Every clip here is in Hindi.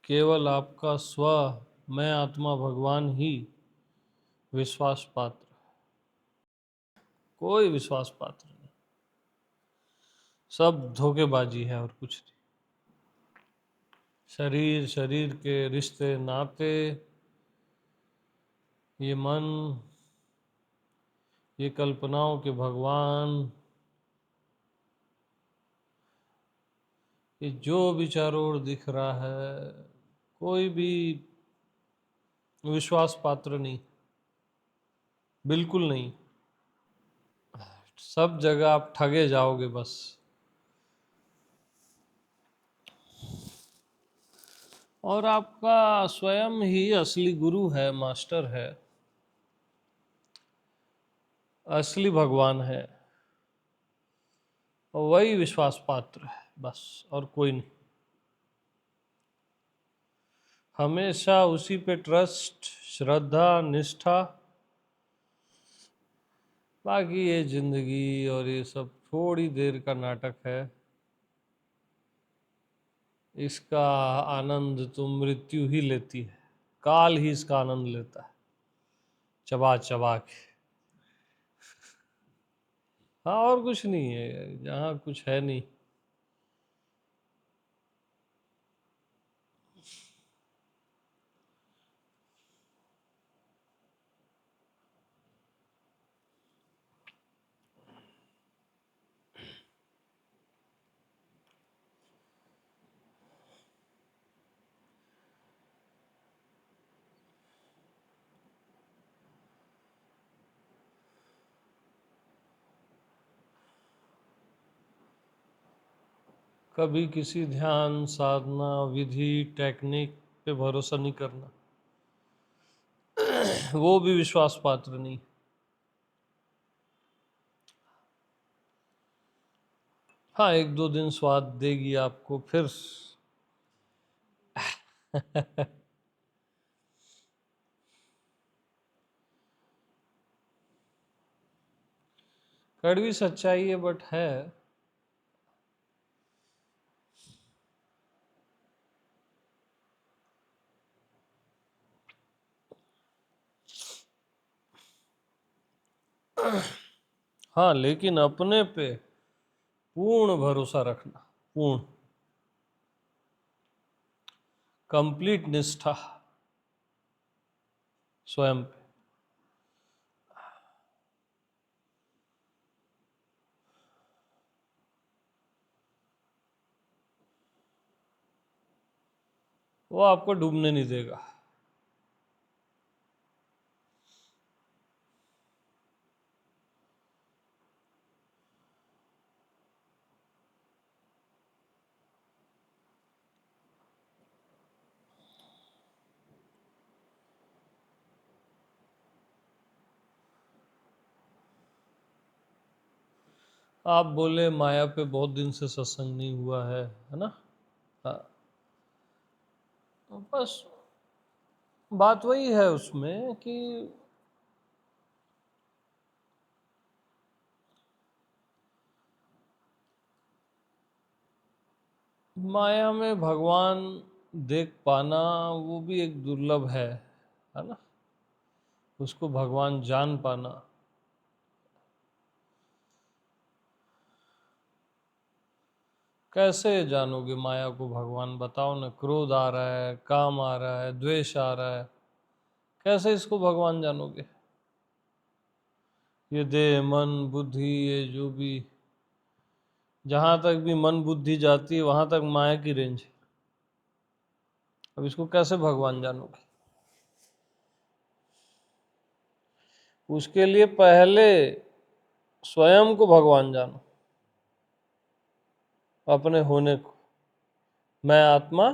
केवल आपका स्व, मैं आत्मा भगवान ही विश्वास पात्र, कोई विश्वास पात्र नहीं, सब धोखेबाजी है और कुछ नहीं। शरीर, शरीर के रिश्ते नाते, ये मन, ये कल्पनाओं के भगवान, ये जो भी चारों ओर दिख रहा है, कोई भी विश्वास पात्र नहीं, बिल्कुल नहीं। सब जगह आप ठगे जाओगे बस। और आपका स्वयं ही असली गुरु है, मास्टर है, असली भगवान है, और वही विश्वास पात्र है बस, और कोई नहीं। हमेशा उसी पे ट्रस्ट, श्रद्धा, निष्ठा। बाकी ये जिंदगी और ये सब थोड़ी देर का नाटक है, इसका आनंद तो मृत्यु ही लेती है, काल ही इसका आनंद लेता है, चबा चबा के। हाँ, और कुछ नहीं है, जहाँ कुछ है नहीं। कभी किसी ध्यान, साधना, विधि, टेक्निक पे भरोसा नहीं करना, वो भी विश्वास पात्र नहीं। हाँ, एक दो दिन स्वाद देगी आपको, फिर कड़वी सच्चाई है, बट है। हाँ, लेकिन अपने पे पूर्ण भरोसा रखना, पूर्ण, कंप्लीट निष्ठा स्वयं पे। वो आपको डूबने नहीं देगा। आप बोले माया पे बहुत दिन से सत्संग नहीं हुआ है ना? हाँ, तो बस बात वही है उसमें कि माया में भगवान देख पाना वो भी एक दुर्लभ है ना? उसको भगवान जान पाना, कैसे जानोगे माया को भगवान? बताओ ना। क्रोध आ रहा है, काम आ रहा है, द्वेष आ रहा है, कैसे इसको भगवान जानोगे? ये देह, मन, बुद्धि, ये जो भी, जहां तक भी मन बुद्धि जाती है वहां तक माया की रेंज है। अब इसको कैसे भगवान जानोगे? उसके लिए पहले स्वयं को भगवान जानो, अपने होने को। मैं आत्मा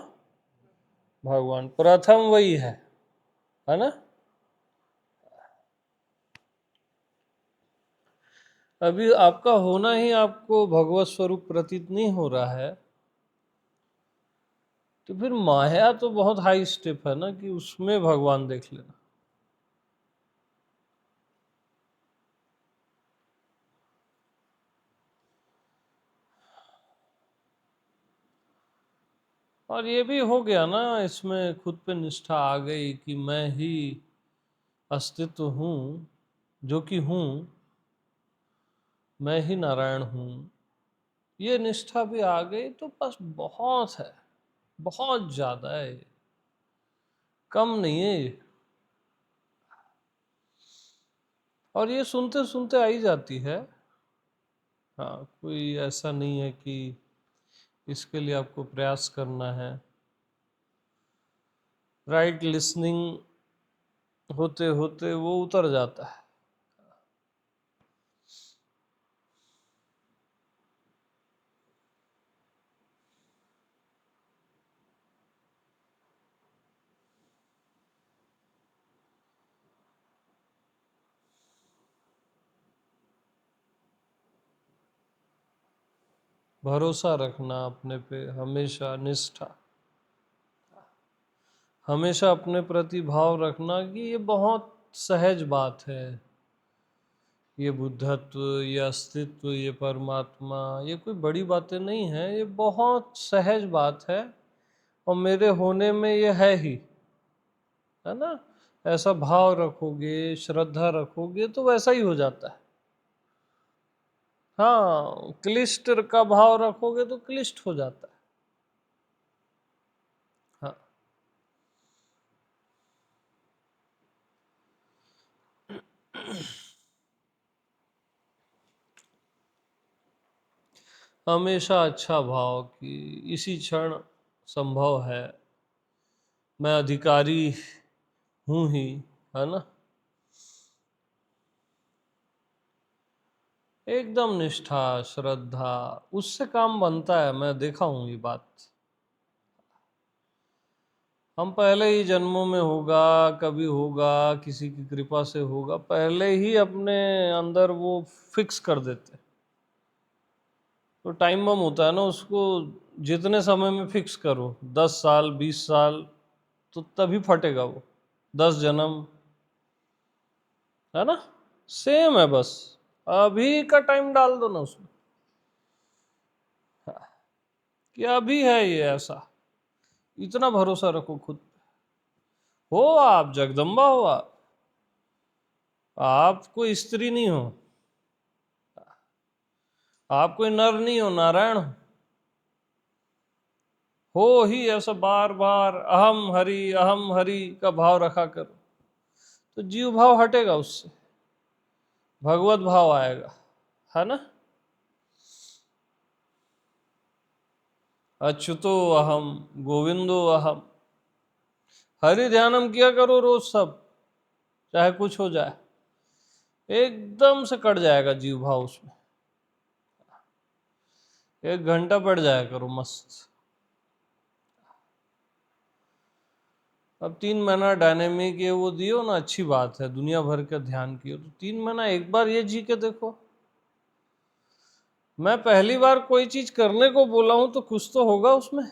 भगवान, प्रथम वही है ना? अभी आपका होना ही आपको भगवत स्वरूप प्रतीत नहीं हो रहा है, तो फिर माया तो बहुत हाई स्टेप है ना, कि उसमें भगवान देख लेना। और ये भी हो गया ना, इसमें खुद पे निष्ठा आ गई कि मैं ही अस्तित्व हूँ, जो कि हूँ, मैं ही नारायण हूँ। ये निष्ठा भी आ गई तो बस बहुत है, बहुत ज़्यादा है, कम नहीं है ये। और ये सुनते सुनते आई जाती है। हाँ, कोई ऐसा नहीं है कि इसके लिए आपको प्रयास करना है। राइट लिसनिंग होते होते वो उतर जाता है। भरोसा रखना अपने पे, हमेशा निष्ठा, हमेशा अपने प्रति भाव रखना कि ये बहुत सहज बात है। ये बुद्धत्व, ये अस्तित्व, ये परमात्मा, ये कोई बड़ी बातें नहीं हैं, ये बहुत सहज बात है और मेरे होने में ये है ही, है ना। ऐसा भाव रखोगे, श्रद्धा रखोगे तो वैसा ही हो जाता है। हाँ, क्लिष्ट का भाव रखोगे तो क्लिष्ट हो जाता है। हाँ, हमेशा अच्छा भाव कि इसी क्षण संभव है, मैं अधिकारी हूँ ही, है ना। एकदम निष्ठा, श्रद्धा, उससे काम बनता है। मैं देखा हूँ ये बात। हम पहले ही जन्मों में होगा, कभी होगा, किसी की कृपा से होगा, पहले ही अपने अंदर वो फिक्स कर देते। तो टाइम बम होता है ना, उसको जितने समय में फिक्स करो, 10 साल 20 साल, तो तभी फटेगा वो। 10 जन्म, है ना। सेम है, बस अभी का टाइम डाल दो ना उसमें। हाँ, कि अभी है ये ऐसा, इतना भरोसा रखो खुद पे। हो आप जगदम्बा हो, आप कोई स्त्री नहीं हो, आप कोई नर नहीं हो, नारायण हो ही ऐसा। बार बार अहम हरि का भाव रखा करो, तो जीव भाव हटेगा, उससे भगवत भाव आएगा, है ना। अच्युतो अहम, गोविंदो अहम, हरि ध्यानम किया करो रोज, सब चाहे कुछ हो जाए, एकदम से कट जाएगा जीव भाव उसमें। 1 घंटा बैठ जाया करो मस्त। अब 3 महीना डायनेमिक ये वो दियो ना, अच्छी बात है, दुनिया भर का ध्यान किया तो 3 महीना एक बार ये जी के देखो। मैं पहली बार कोई चीज करने को बोला हूं तो कुछ तो होगा उसमें,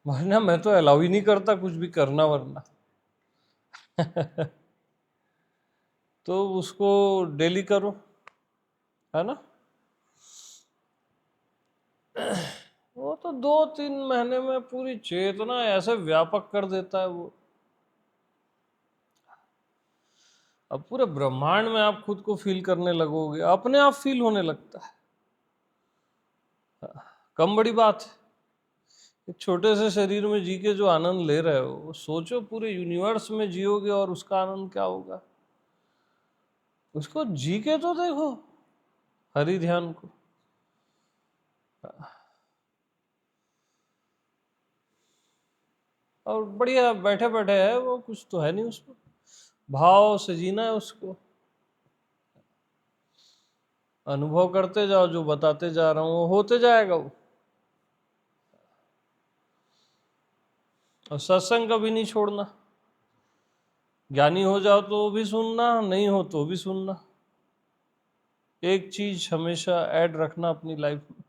वरना मैं तो अलाउ ही नहीं करता कुछ भी करना, वरना तो उसको डेली करो, है ना। वो तो 2-3 महीने में पूरी चेतना ऐसे व्यापक कर देता है वो। अब पूरे ब्रह्मांड में आप खुद को फील करने लगोगे, अपने आप फील होने लगता है। कम बड़ी बात है। एक छोटे से शरीर में जी के जो आनंद ले रहे हो, वो सोचो पूरे यूनिवर्स में जियोगे और उसका आनंद क्या होगा। उसको जी के तो देखो, हरि ध्यान को। और बढ़िया बैठे बैठे है वो, कुछ तो है नहीं उसमें, भाव से जीना है उसको। अनुभव करते जाओ, जो बताते जा रहा हूँ वो होते जाएगा वो। और सत्संग कभी नहीं छोड़ना। ज्ञानी हो जाओ तो भी सुनना, नहीं हो तो भी सुनना। एक चीज हमेशा ऐड रखना अपनी लाइफ में।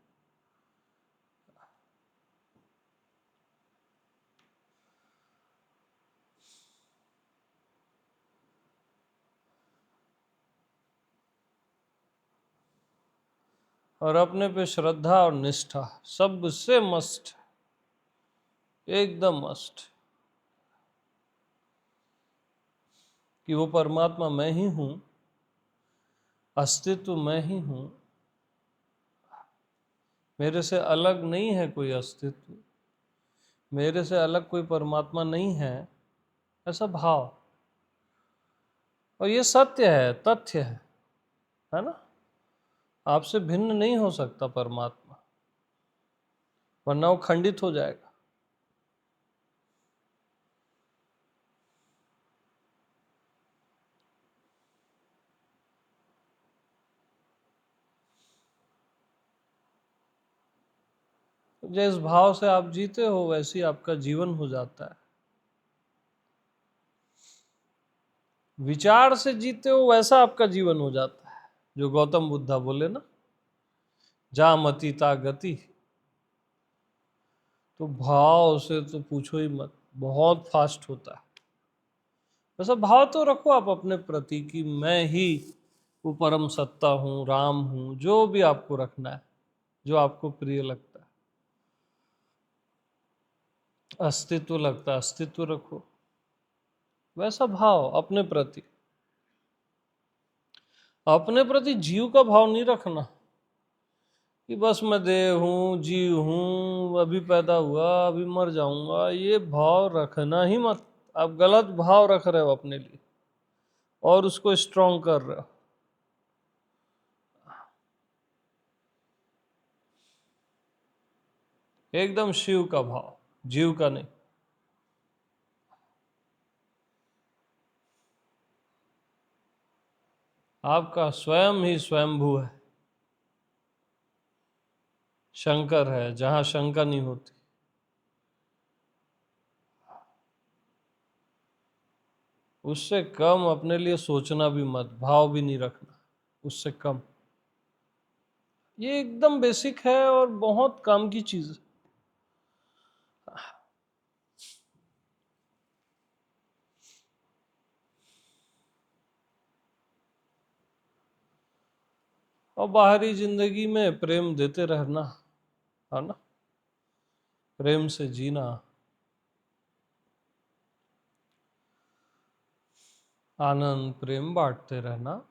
और अपने पे श्रद्धा और निष्ठा सबसे मस्ट। एकदम मस्ट, कि वो परमात्मा मैं ही हूं, अस्तित्व मैं ही हूं, मेरे से अलग नहीं है कोई अस्तित्व, मेरे से अलग कोई परमात्मा नहीं है, ऐसा भाव। और ये सत्य है, तथ्य है ना। आपसे भिन्न नहीं हो सकता परमात्मा, वरना वो खंडित हो जाएगा। जिस भाव से आप जीते हो वैसी आपका जीवन हो जाता है। विचार से जीते हो वैसा आपका जीवन हो जाता है, जो गौतम बुद्धा बोले ना, जा मति ता गति। तो भाव से तो पूछो ही मत, बहुत फास्ट होता है। वैसा भाव तो रखो आप अपने प्रति कि मैं ही वो परम सत्ता हूँ, राम हूँ, जो भी आपको रखना है, जो आपको प्रिय लगता है, अस्तित्व लगता है, अस्तित्व रखो। वैसा भाव अपने प्रति, अपने प्रति जीव का भाव नहीं रखना कि बस मैं देह हूँ, जीव हूँ, अभी पैदा हुआ, अभी मर जाऊंगा। ये भाव रखना ही मत। आप गलत भाव रख रहे हो अपने लिए और उसको स्ट्रॉन्ग कर रहे हो। एकदम शिव का भाव, जीव का नहीं। आपका स्वयं ही स्वयंभू है, शंकर है जहां शंका नहीं होती। उससे कम अपने लिए सोचना भी मत, भाव भी नहीं रखना उससे कम। ये एकदम बेसिक है और बहुत काम की चीज है। और बाहरी जिंदगी में प्रेम देते रहना, है ना, प्रेम से जीना, आनंद प्रेम बांटते रहना।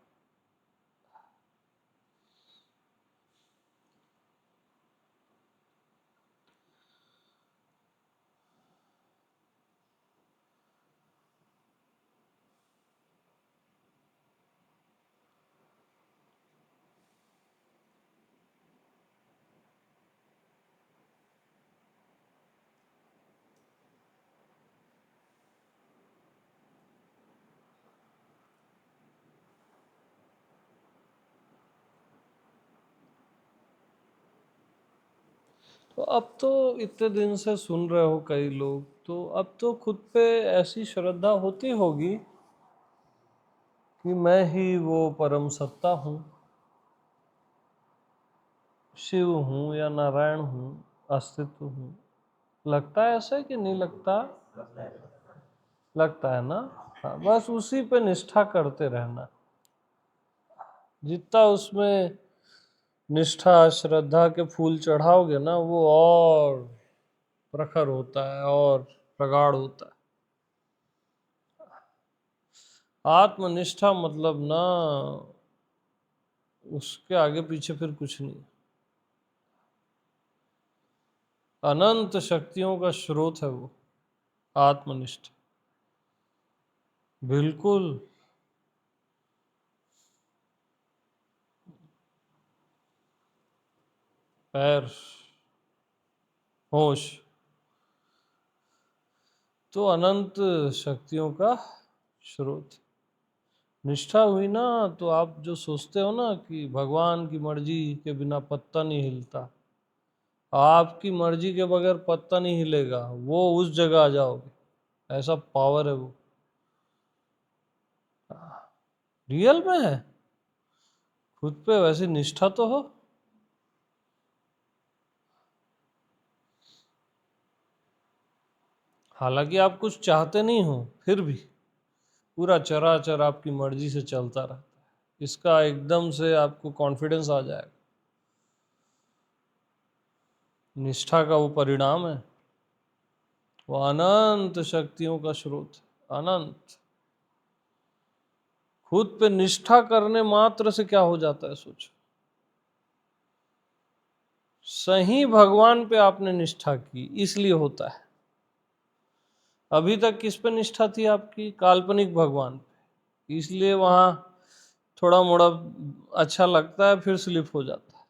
तो अब तो इतने दिन से सुन रहे हो कई लोग, तो अब तो खुद पे ऐसी श्रद्धा होती होगी कि मैं ही वो परम सत्ता हूँ, शिव हूँ या नारायण हूँ, अस्तित्व हूँ। लगता है ऐसा कि नहीं लगता? लगता है ना। हाँ, बस उसी पे निष्ठा करते रहना। जितना उसमें निष्ठा श्रद्धा के फूल चढ़ाओगे ना, वो और प्रखर होता है और प्रगाढ़ होता है। आत्मनिष्ठा मतलब ना, उसके आगे पीछे फिर कुछ नहीं। अनंत शक्तियों का स्रोत है वो आत्मनिष्ठा। बिल्कुल। पैर, होश, तो अनंत शक्तियों का स्रोत। निष्ठा हुई ना, तो आप जो सोचते हो ना कि भगवान की मर्जी के बिना पत्ता नहीं हिलता, आपकी मर्जी के बगैर पत्ता नहीं हिलेगा, वो उस जगह आ जाओगे। ऐसा पावर है वो, रियल में है। खुद पे वैसी निष्ठा तो हो। हालांकि आप कुछ चाहते नहीं हो, फिर भी पूरा चराचर आपकी मर्जी से चलता रहता है। इसका एकदम से आपको कॉन्फिडेंस आ जाएगा। निष्ठा का वो परिणाम है। वो अनंत शक्तियों का स्रोत है, अनंत। खुद पे निष्ठा करने मात्र से क्या हो जाता है सोचो। सही भगवान पे आपने निष्ठा की इसलिए होता है। अभी तक किस पे निष्ठा थी आपकी? काल्पनिक भगवान पे, इसलिए वहां थोड़ा मोड़ा अच्छा लगता है, फिर स्लिप हो जाता है।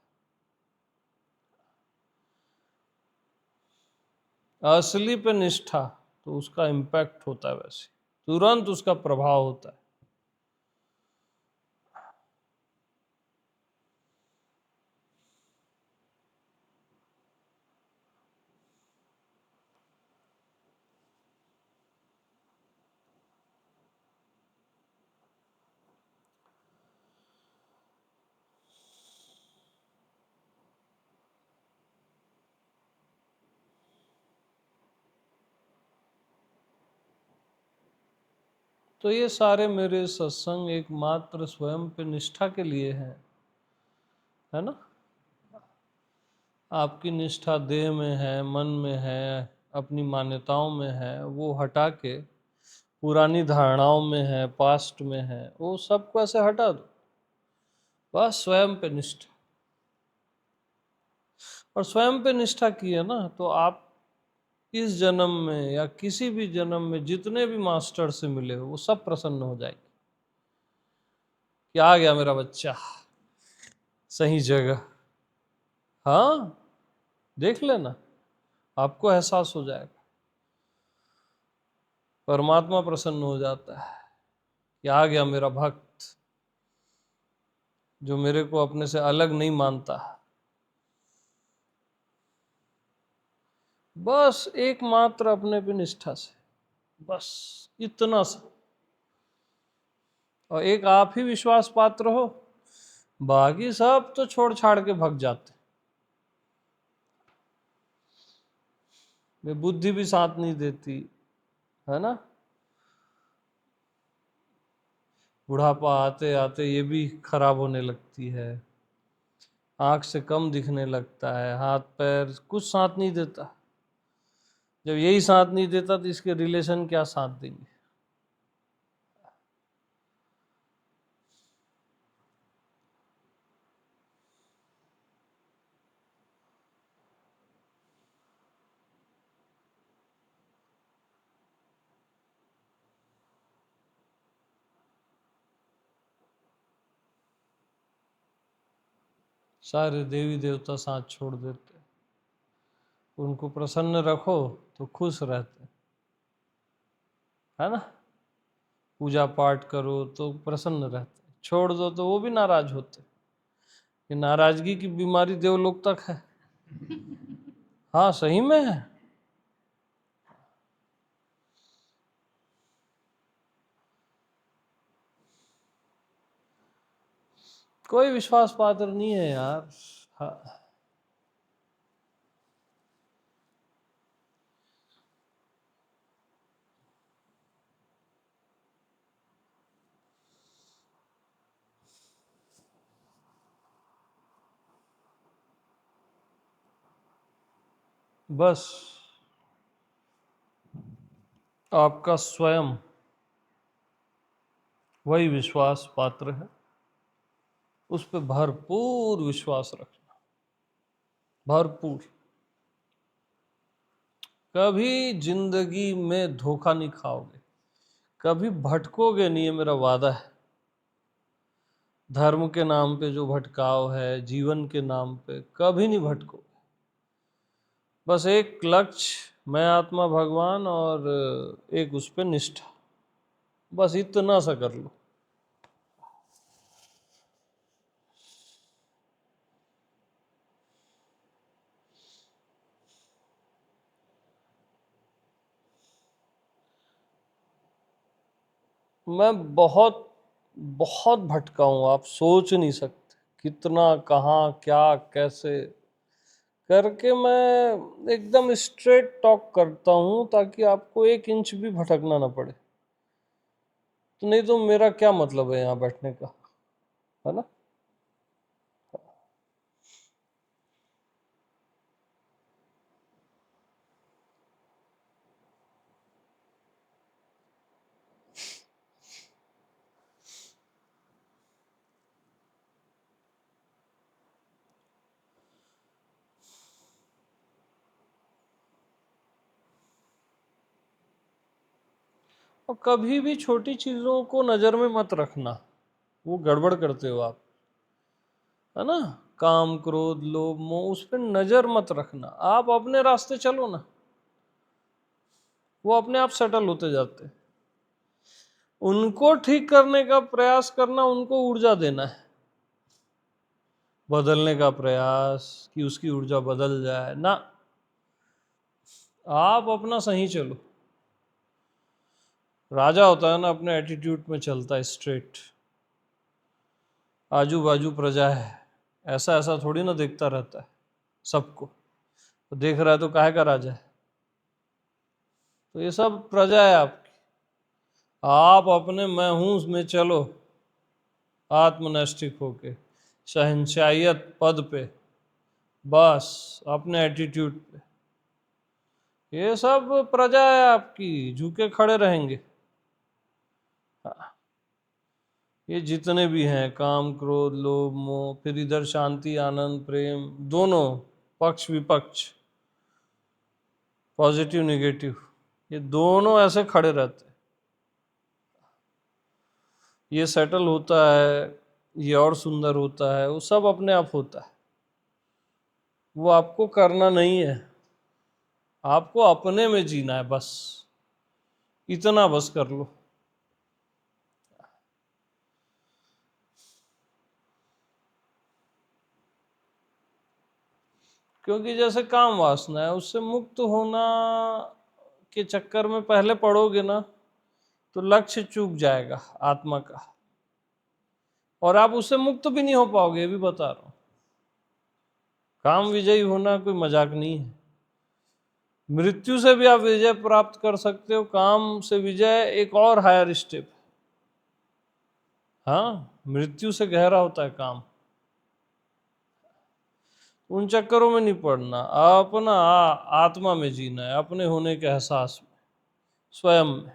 असली पे निष्ठा तो उसका इम्पैक्ट होता है, वैसे तुरंत उसका प्रभाव होता है। तो ये सारे मेरे सत्संग एकमात्र स्वयं पे निष्ठा के लिए हैं, है ना। आपकी निष्ठा देह में है, मन में है, अपनी मान्यताओं में है, वो हटा के पुरानी धारणाओं में है, पास्ट में है, वो सबको ऐसे हटा दो, बस स्वयं पे निष्ठा। और स्वयं पे निष्ठा की है ना, तो आप इस जन्म में या किसी भी जन्म में जितने भी मास्टर से मिले हो वो सब प्रसन्न हो जाएंगे कि आ गया मेरा बच्चा सही जगह। हाँ, देख लेना, आपको एहसास हो जाएगा। परमात्मा प्रसन्न हो जाता है कि आ गया मेरा भक्त जो मेरे को अपने से अलग नहीं मानता। बस एकमात्र अपने पे निष्ठा से, बस इतना सा। और एक आप ही विश्वास पात्र हो, बाकी सब तो छोड़ छाड़ के भग जाते। वे बुद्धि भी साथ नहीं देती, है ना। बुढ़ापा आते आते ये भी खराब होने लगती है, आंख से कम दिखने लगता है, हाथ पैर कुछ साथ नहीं देता। जब यही साथ नहीं देता तो इसके रिलेशन क्या साथ देंगे। सारे देवी देवता साथ छोड़ देते, उनको प्रसन्न रखो तो खुश रहते, है ना। पूजा पाठ करो तो प्रसन्न रहते, छोड़ दो तो वो भी नाराज होते। ये नाराजगी की बीमारी देवलोक तक है। हाँ, सही में है। कोई विश्वास पात्र नहीं है यार। हाँ, बस आपका स्वयं वही विश्वास पात्र है, उस पर भरपूर विश्वास रखना, भरपूर। कभी जिंदगी में धोखा नहीं खाओगे, कभी भटकोगे नहीं, ये मेरा वादा है। धर्म के नाम पे जो भटकाव है, जीवन के नाम पे कभी नहीं भटको। बस एक लक्ष्य, मैं आत्मा भगवान, और एक उस पे निष्ठा, बस इतना सा कर लो। मैं बहुत बहुत भटका हूँ, आप सोच नहीं सकते कितना, कहाँ, क्या, कैसे करके। मैं एकदम स्ट्रेट टॉक करता हूँ ताकि आपको एक इंच भी भटकना ना पड़े। तो नहीं तो मेरा क्या मतलब है यहाँ बैठने का, है ना। और कभी भी छोटी चीज़ों को नज़र में मत रखना, वो गड़बड़ करते हो आप, है ना। काम क्रोध लोभ मोह उस पर नज़र मत रखना, आप अपने रास्ते चलो ना, वो अपने आप सेटल होते जाते हैं। उनको ठीक करने का प्रयास करना, उनको ऊर्जा देना है, बदलने का प्रयास कि उसकी ऊर्जा बदल जाए ना, आप अपना सही चलो। राजा होता है ना, अपने एटीट्यूड में चलता है स्ट्रेट, आजू बाजू प्रजा है, ऐसा ऐसा थोड़ी ना देखता रहता है सबको, तो देख रहा है तो काहे का राजा है। तो ये सब प्रजा है आपकी, आप अपने मैं हूं उसमें चलो, आत्मनैष्ठिक होके शहंशाहियत पद पे, बस अपने एटीट्यूड पे। ये सब प्रजा है आपकी, झुके खड़े रहेंगे। ये जितने भी हैं, काम क्रोध लोभ मोह, फिर इधर शांति आनंद प्रेम, दोनों पक्ष विपक्ष, पॉजिटिव नेगेटिव, ये दोनों ऐसे खड़े रहते हैं। ये सेटल होता है, ये और सुंदर होता है, वो सब अपने आप होता है, वो आपको करना नहीं है, आपको अपने में जीना है, बस इतना बस कर लो। क्योंकि जैसे काम वासना है, उससे मुक्त होना के चक्कर में पहले पड़ोगे ना, तो लक्ष्य चूक जाएगा आत्मा का, और आप उससे मुक्त भी नहीं हो पाओगे, ये भी बता रहा हूं। काम विजयी होना कोई मजाक नहीं है, मृत्यु से भी आप विजय प्राप्त कर सकते हो, काम से विजय एक और हायर स्टेप। हाँ, मृत्यु से गहरा होता है काम, उन चक्करों में नहीं पड़ना, अपना आत्मा में जीना है, अपने होने के एहसास में, स्वयं में,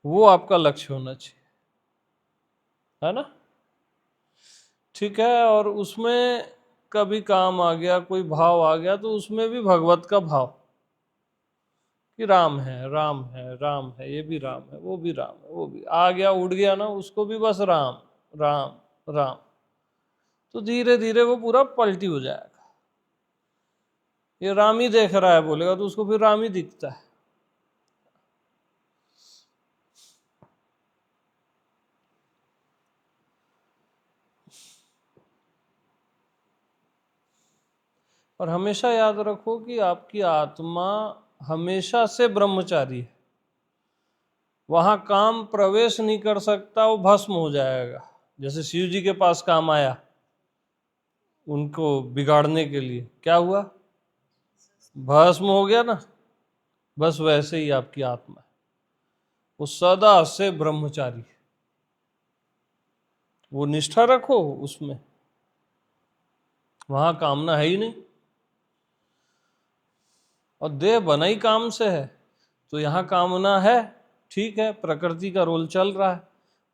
वो आपका लक्ष्य होना चाहिए, है ना। ठीक है, और उसमें कभी काम आ गया, कोई भाव आ गया, तो उसमें भी भगवत का भाव कि राम है राम है राम है, ये भी राम है वो भी राम है, वो भी आ गया उड़ गया ना, उसको भी बस राम राम राम, तो धीरे धीरे वो पूरा पलटी हो जाएगा। ये राम ही देख रहा है बोलेगा तो उसको फिर राम ही दिखता है। और हमेशा याद रखो कि आपकी आत्मा हमेशा से ब्रह्मचारी है, वहां काम प्रवेश नहीं कर सकता, वो भस्म हो जाएगा। जैसे शिव जी के पास काम आया उनको बिगाड़ने के लिए, क्या हुआ, भस्म हो गया ना। बस वैसे ही आपकी आत्मा है, वो सदा से ब्रह्मचारी है, वो निष्ठा रखो उसमें, वहां कामना है ही नहीं। और देह बना ही काम से है, तो यहाँ कामना है, ठीक है, प्रकृति का रोल चल रहा है,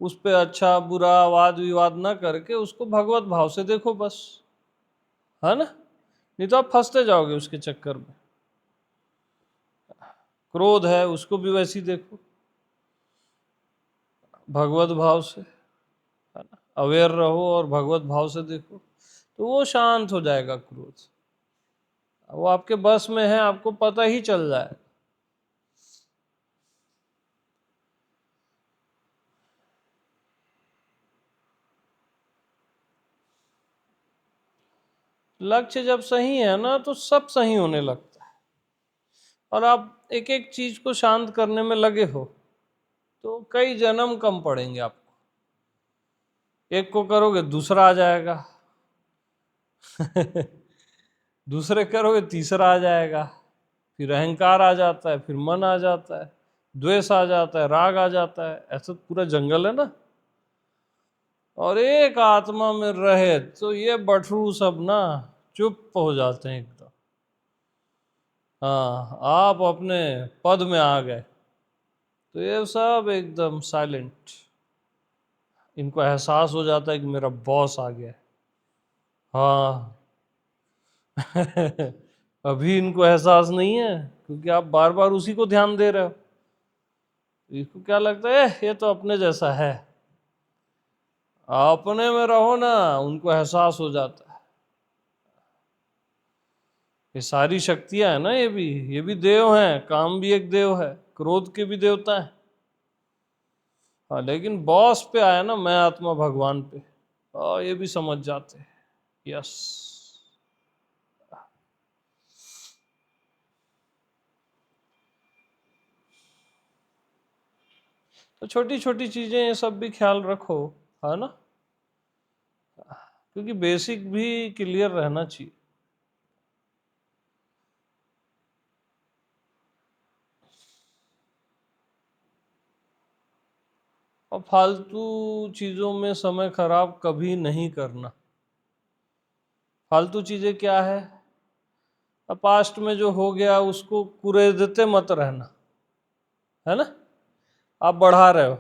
उस पे अच्छा बुरा वाद विवाद ना करके उसको भगवत भाव से देखो बस, है ना। नहीं तो आप फंसते जाओगे उसके चक्कर में। क्रोध है, उसको भी वैसी देखो, भगवत भाव से, है ना, अवेयर रहो और भगवत भाव से देखो, तो वो शांत हो जाएगा क्रोध, वो आपके बस में है, आपको पता ही चल जाए। लक्ष्य जब सही है ना, तो सब सही होने लगता है, और आप एक एक चीज को शांत करने में लगे हो, तो कई जन्म कम पड़ेंगे आपको। एक को करोगे दूसरा आ जाएगा दूसरे करोगे तीसरा आ जाएगा, फिर अहंकार आ जाता है, फिर मन आ जाता है, द्वेष आ जाता है, राग आ जाता है, ऐसा पूरा जंगल है ना। और एक आत्मा में रहे तो ये बठरू सब ना चुप हो जाते हैं एकदम। हाँ, आप अपने पद में आ गए तो ये सब एकदम साइलेंट, इनको एहसास हो जाता है कि मेरा बॉस आ गया है। हाँ अभी इनको एहसास नहीं है, क्योंकि आप बार बार उसी को ध्यान दे रहे हो। इसको क्या लगता है, ये तो अपने जैसा है। अपने में रहो ना, उनको एहसास हो जाता है। ये सारी शक्तियां है ना, ये भी देव हैं, काम भी एक देव है, क्रोध के भी देवता है। हाँ, लेकिन बॉस पे आया ना, मैं आत्मा भगवान पे, और ये भी समझ जाते हैं। यस। तो छोटी छोटी चीजें ये सब भी ख्याल रखो, है ना, क्योंकि बेसिक भी क्लियर रहना चाहिए। और फालतू चीजों में समय खराब कभी नहीं करना। फालतू चीजें क्या है, अब पास्ट में जो हो गया उसको कुरेदते मत रहना, है ना। आप बढ़ा रहे हो,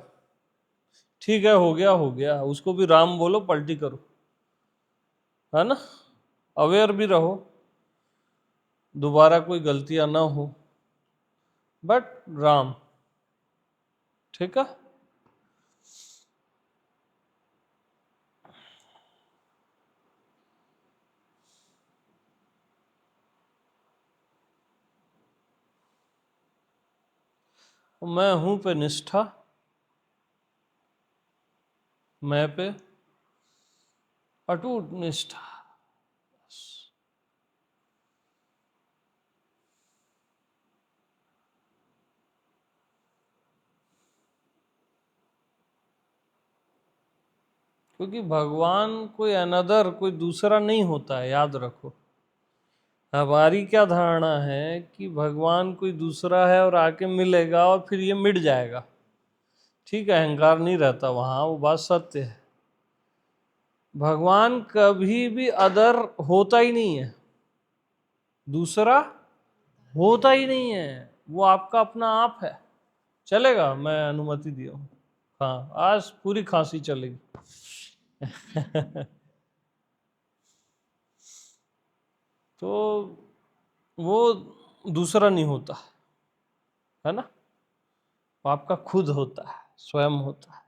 ठीक है, हो गया, उसको भी राम बोलो, पलटी करो, है ना। अवेयर भी रहो, दोबारा कोई गलतियां ना हो, बट राम, ठीक है। मैं हूं पे निष्ठा, मैं पे अटूट निष्ठा। क्योंकि भगवान कोई अनदर, कोई दूसरा नहीं होता है, याद रखो। हमारी क्या धारणा है कि भगवान कोई दूसरा है और आके मिलेगा और फिर ये मिट जाएगा। ठीक है, अहंकार नहीं रहता वहां, वो बात सत्य है। भगवान कभी भी अदर होता ही नहीं है, दूसरा होता ही नहीं है, वो आपका अपना आप है। चलेगा, मैं अनुमति दिया हूँ। हाँ, आज पूरी खांसी चलेगी। तो वो दूसरा नहीं होता, है ना, वो आपका खुद होता है, स्वयं होता है।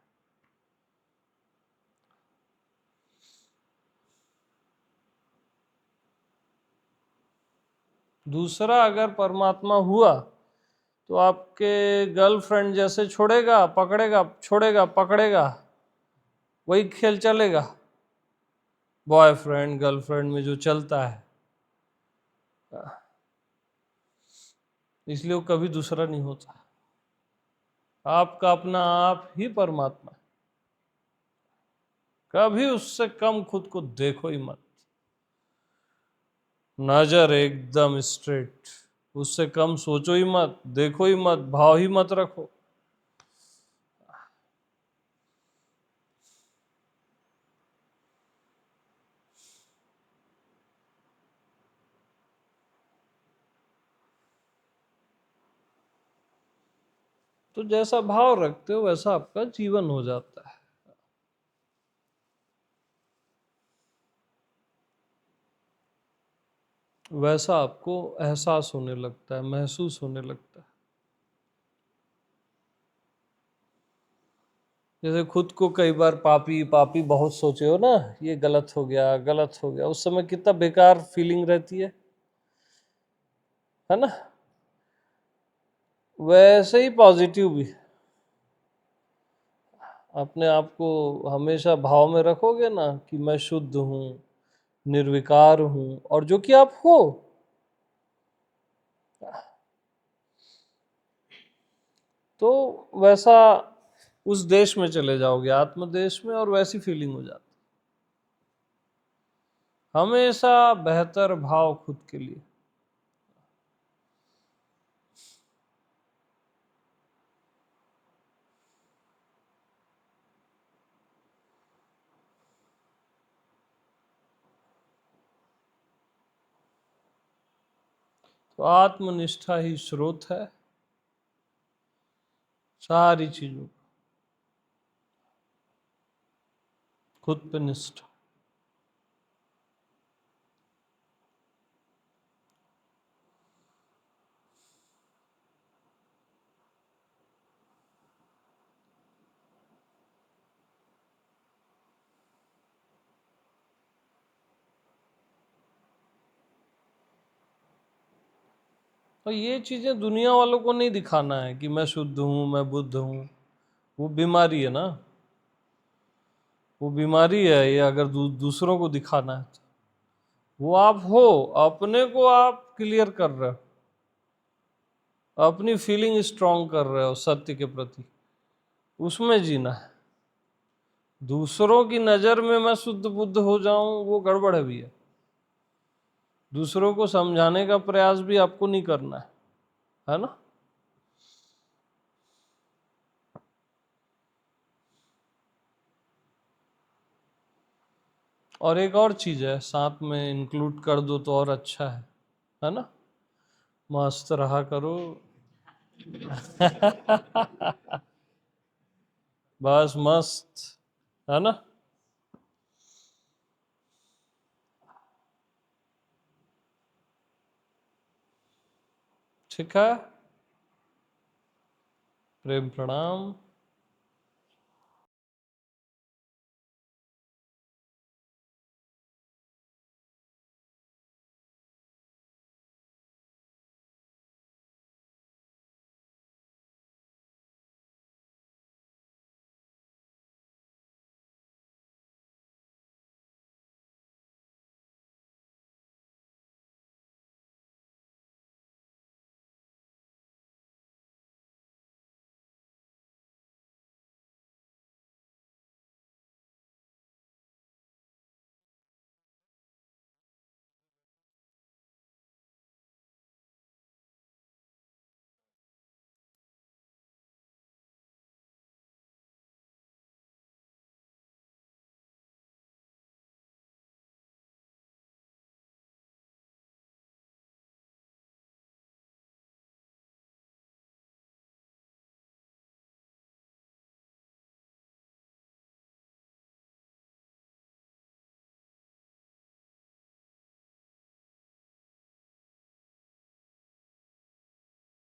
दूसरा अगर परमात्मा हुआ तो आपके गर्लफ्रेंड जैसे छोड़ेगा पकड़ेगा, छोड़ेगा पकड़ेगा, वही खेल चलेगा, बॉयफ्रेंड गर्लफ्रेंड में जो चलता है। इसलिए वो कभी दूसरा नहीं होता। आपका अपना आप ही परमात्मा है। कभी उससे कम खुद को देखो ही मत, नजर एकदम स्ट्रेट, उससे कम सोचो ही मत, देखो ही मत, भाव ही मत रखो। तो जैसा भाव रखते हो वैसा आपका जीवन हो जाता है। वैसा आपको एहसास होने लगता है, महसूस होने लगता है। जैसे खुद को कई बार पापी पापी बहुत सोचे हो ना, ये गलत हो गया, गलत हो गया, उस समय कितना बेकार फीलिंग रहती है ना। वैसे ही पॉजिटिव भी, अपने आप को हमेशा भाव में रखोगे ना कि मैं शुद्ध हूँ, निर्विकार हूँ, और जो कि आप हो, तो वैसा उस देश में चले जाओगे, आत्मदेश में, और वैसी फीलिंग हो जाती। हमेशा बेहतर भाव खुद के लिए। तो आत्मनिष्ठा ही स्रोत है सारी चीजों का, खुद पे निष्ठा। तो ये चीजें दुनिया वालों को नहीं दिखाना है कि मैं शुद्ध हूं, मैं बुद्ध हूं। वो बीमारी है ना, वो बीमारी है ये। अगर दूसरों को दिखाना है तो वो आप हो, अपने को आप क्लियर कर रहे हो, अपनी फीलिंग स्ट्रांग कर रहे हो सत्य के प्रति, उसमें जीना है। दूसरों की नजर में मैं शुद्ध बुद्ध हो जाऊं, वो गड़बड़ है भैया। दूसरों को समझाने का प्रयास भी आपको नहीं करना है ना। और एक और चीज है, साथ में इंक्लूड कर दो तो और अच्छा है ना। मस्त रहा करो। बस मस्त, है ना। ठीक है, प्रेम प्रणाम।